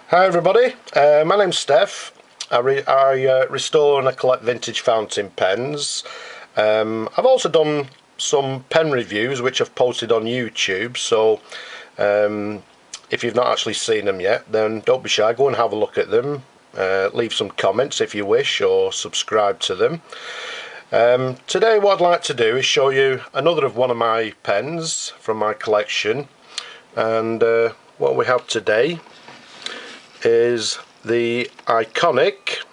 Hi everybody, my name's Steph. I restore and I collect vintage fountain pens. I've also done some pen reviews which I've posted on YouTube, so if you've not actually seen them yet, then don't be shy, go and have a look at them. Leave some comments if you wish, or subscribe to them. Today what I'd like to do is show you another of one of my pens from my collection, and what we have today is the iconic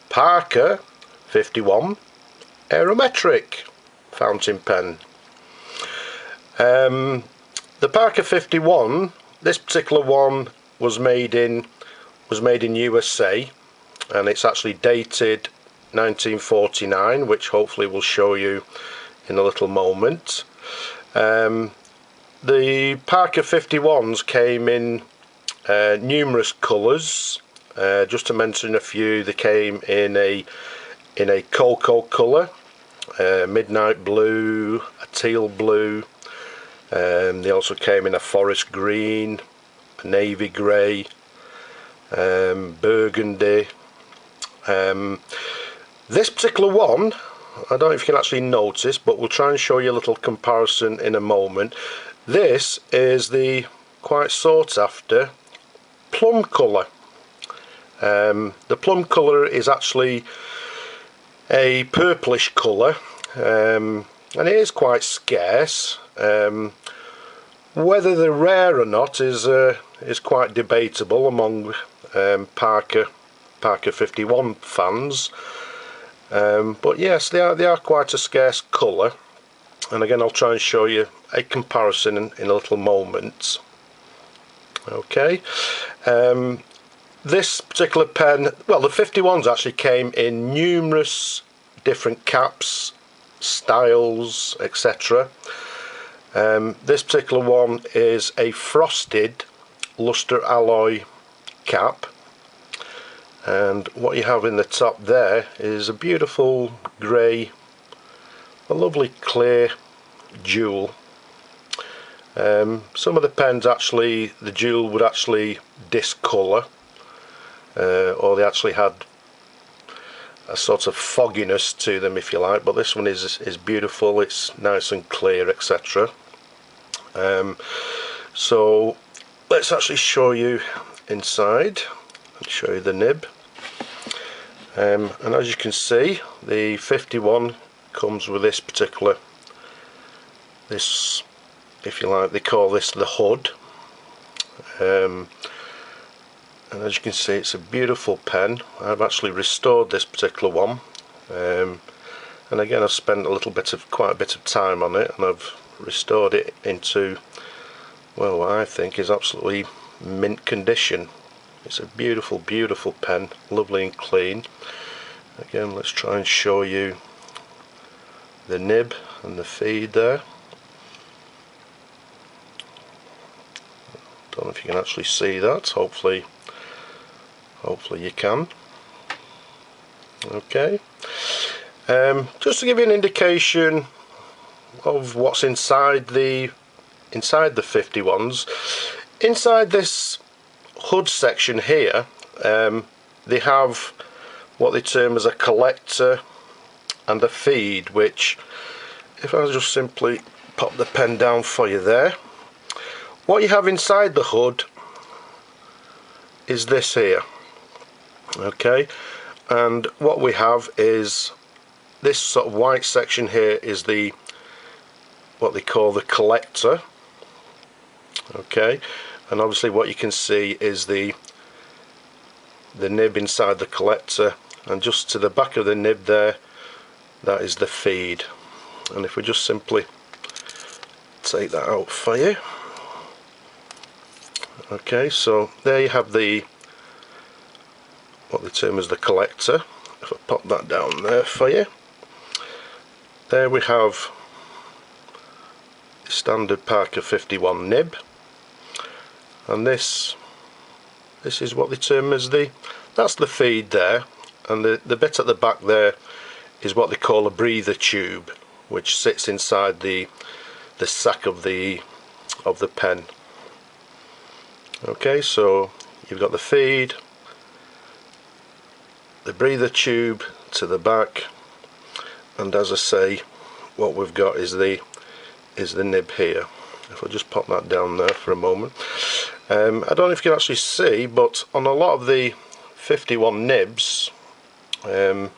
Parker 51 Aerometric fountain pen. The Parker 51, this particular one was made in USA, and it's actually dated 1949, which hopefully we'll show you in a little moment. The Parker 51s came in numerous colours. Just to mention a few, they came in a cocoa colour, midnight blue, a teal blue. They also came in a forest green, a navy grey, burgundy. This particular one, I don't know if you can actually notice, but we'll try and show you a little comparison in a moment. This is the quite sought after plum colour. The plum colour is actually a purplish colour, and it is quite scarce. Whether they're rare or not is quite debatable among Parker 51 fans, but yes, they are quite a scarce colour, and again I'll try and show you a comparison in a little moment. Okay, this particular pen, well, the 51s actually came in numerous different caps, styles, etc. This particular one is a frosted lustraloy cap, and what you have in the top there is a beautiful grey, a lovely clear jewel. Some of the pens actually, the jewel would actually discolour, or they actually had a sort of fogginess to them, if you like, but this one is beautiful, it's nice and clear, etc. So let's actually show you inside and show you the nib. And as you can see, the 51 comes with this particular, this, if you like, they call this the hood. And as you can see, it's a beautiful pen. I've actually restored this particular one, and again I've spent quite a bit of time on it, and I've restored it into, well, what I think is absolutely mint condition. It's a beautiful pen, lovely and clean. Again, let's try and show you the nib and the feed there. Don't know if you can actually see that. Hopefully you can. Okay, just to give you an indication of what's inside the 51s. Inside this hood section here, they have what they term as a collector and a feed, which, if I just simply pop the pen down for you there, what you have inside the hood is this here. Okay, and what we have is this sort of white section here is what they call the collector. Okay, and obviously what you can see is the nib inside the collector, and just to the back of the nib there, that is the feed. And if we just simply take that out for you. Okay, so there you have what they term as the collector. If I pop that down there for you, there we have the standard Parker 51 nib, and this is what they term as that's the feed there, and the bit at the back there is what they call a breather tube, which sits inside the sack of the pen. Okay, so you've got the feed, the breather tube to the back, and as I say, what we've got is the nib here. If I just pop that down there for a moment. I don't know if you can actually see, but on a lot of the 51 nibs, they're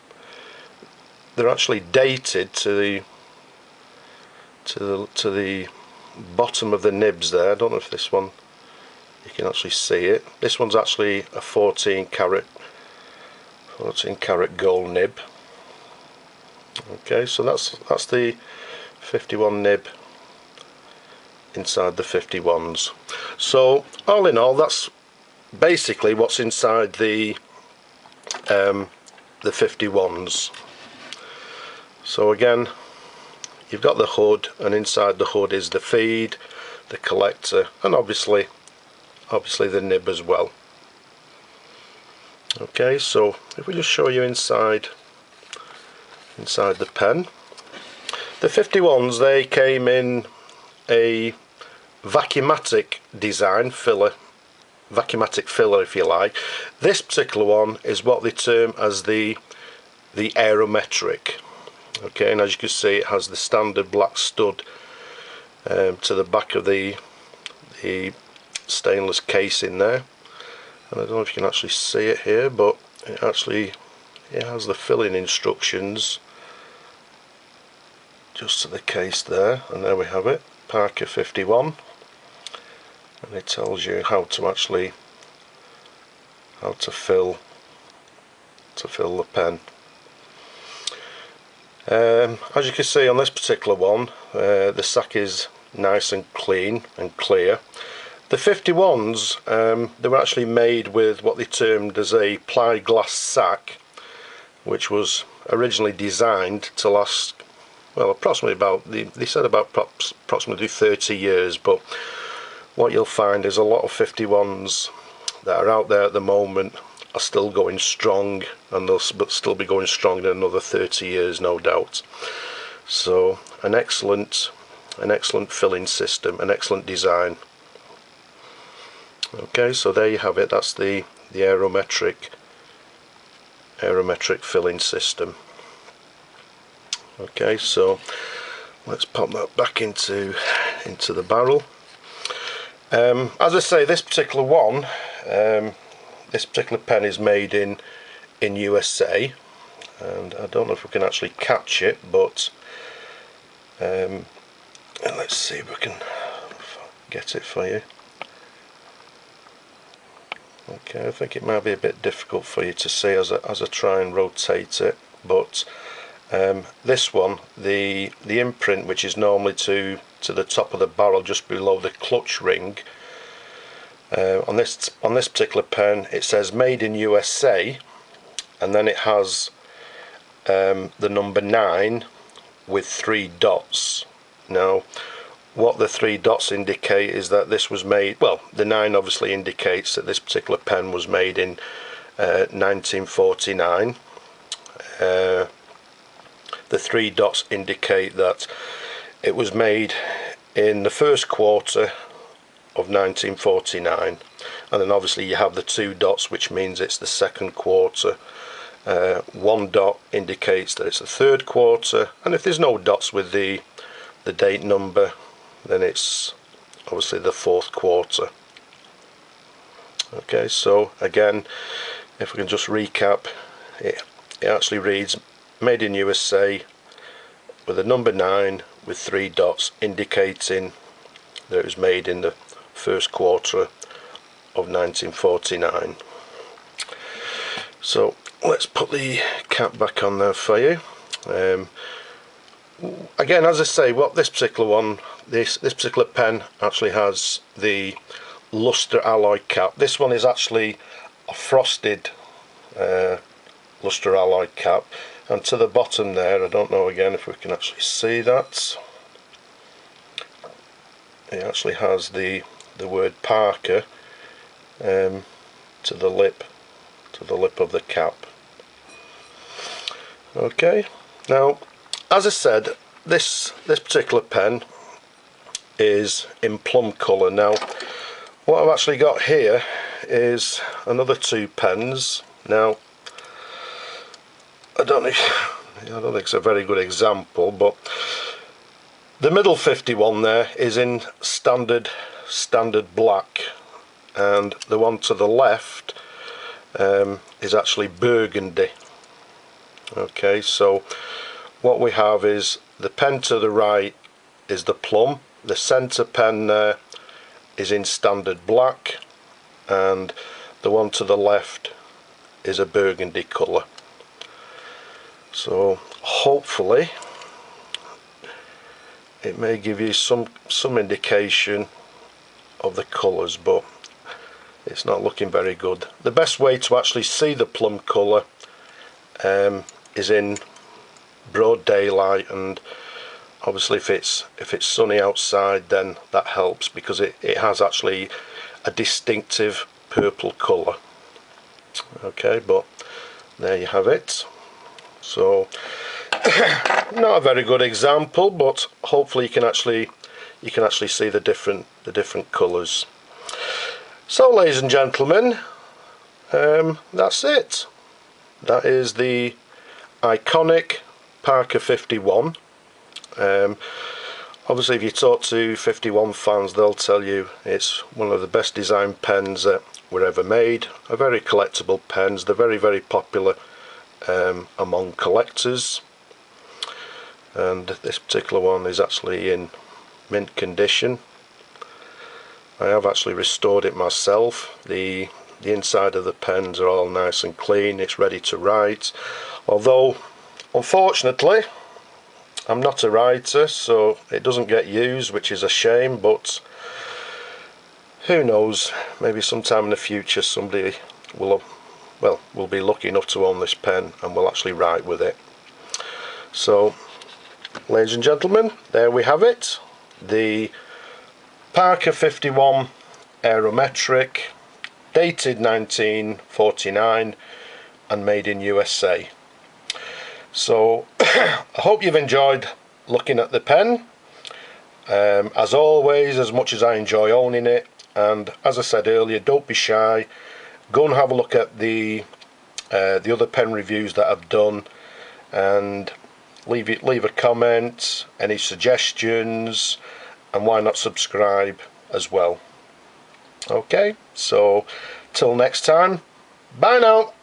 actually dated to the bottom of the nibs there. I don't know if this one you can actually see it. This one's actually a 14 karat gold nib. Okay, so that's the 51 nib inside the 51s. So all in all, that's basically what's inside the 51s. So again, you've got the hood, and inside the hood is the feed, the collector, and obviously the nib as well. Okay, so if we just show you inside the pen, the 51s, they came in a vacuumatic design vacuumatic filler if you like. This particular one is what they term as the Aerometric. Okay, and as you can see, it has the standard black stud to the back of the stainless casing there, and I don't know if you can actually see it here, but it has the filling instructions just to the case there, and there we have it, Parker 51, and it tells you how to fill the pen. As you can see on this particular one, the sack is nice and clean and clear. The 51s, they were actually made with what they termed as a ply glass sack, which was originally designed to last, well, approximately they said about approximately 30 years, but what you'll find is a lot of 51s that are out there at the moment are still going strong, and they'll still be going strong in another 30 years, no doubt. So an excellent filling system, an excellent design. Okay, so there you have it. That's the Aerometric filling system. Okay, so let's pop that back into the barrel. As I say, this particular one, this particular pen is made in USA, and I don't know if we can actually catch it, but let's see if we can get it for you. Okay, I think it might be a bit difficult for you to see as I try and rotate it, but this one, the imprint, which is normally to the top of the barrel just below the clutch ring, on this particular pen it says made in USA, and then it has the number 9 with 3 dots. Now what the 3 dots indicate is that this was made, well, the 9 obviously indicates that this particular pen was made in 1949. The 3 dots indicate that it was made in the first quarter of 1949, and then obviously you have the 2 dots, which means it's the second quarter. 1 dot indicates that it's the third quarter, and if there's no dots with the date number, then it's obviously the fourth quarter. Okay, so again, if we can just recap, it actually reads made in USA with a number 9 with 3 dots indicating that it was made in the first quarter of 1949. So let's put the cap back on there for you. Again, as I say, what this particular one, this particular pen actually has the luster alloy cap. This one is actually a frosted luster alloy cap, and to the bottom there, I don't know again if we can actually see that, it actually has the word Parker to the lip of the cap. Okay, now as I said, this particular pen is in plum colour. Now what I've actually got here is another two pens. Now I don't think it's a very good example, but the middle 51 there is in standard black, and the one to the left is actually burgundy. Okay, so what we have is the pen to the right is the Plum, the centre pen there is in standard black, and the one to the left is a burgundy colour. So hopefully it may give you some indication of the colours, but it's not looking very good. The best way to actually see the plum colour is in broad daylight, and obviously if it's sunny outside, then that helps, because it has actually a distinctive purple colour. Okay, but there you have it. So not a very good example, but hopefully you can actually see the different colours. So ladies and gentlemen, that's it. That is the iconic Parker 51. Obviously if you talk to 51 fans, they'll tell you it's one of the best designed pens that were ever made. A very collectible pens. They're very popular among collectors, and this particular one is actually in mint condition. I have actually restored it myself. The inside of the pens are all nice and clean. It's ready to write, although unfortunately I'm not a writer, so it doesn't get used, which is a shame, but who knows, maybe sometime in the future somebody will be lucky enough to own this pen and will actually write with it. So ladies and gentlemen, there we have it, the Parker 51 Aerometric, dated 1949 and made in USA. So I hope you've enjoyed looking at the pen. As always, as much as I enjoy owning it, and as I said earlier, don't be shy, go and have a look at the other pen reviews that I've done, and leave a comment, any suggestions, and why not subscribe as well. Okay, so till next time, bye now.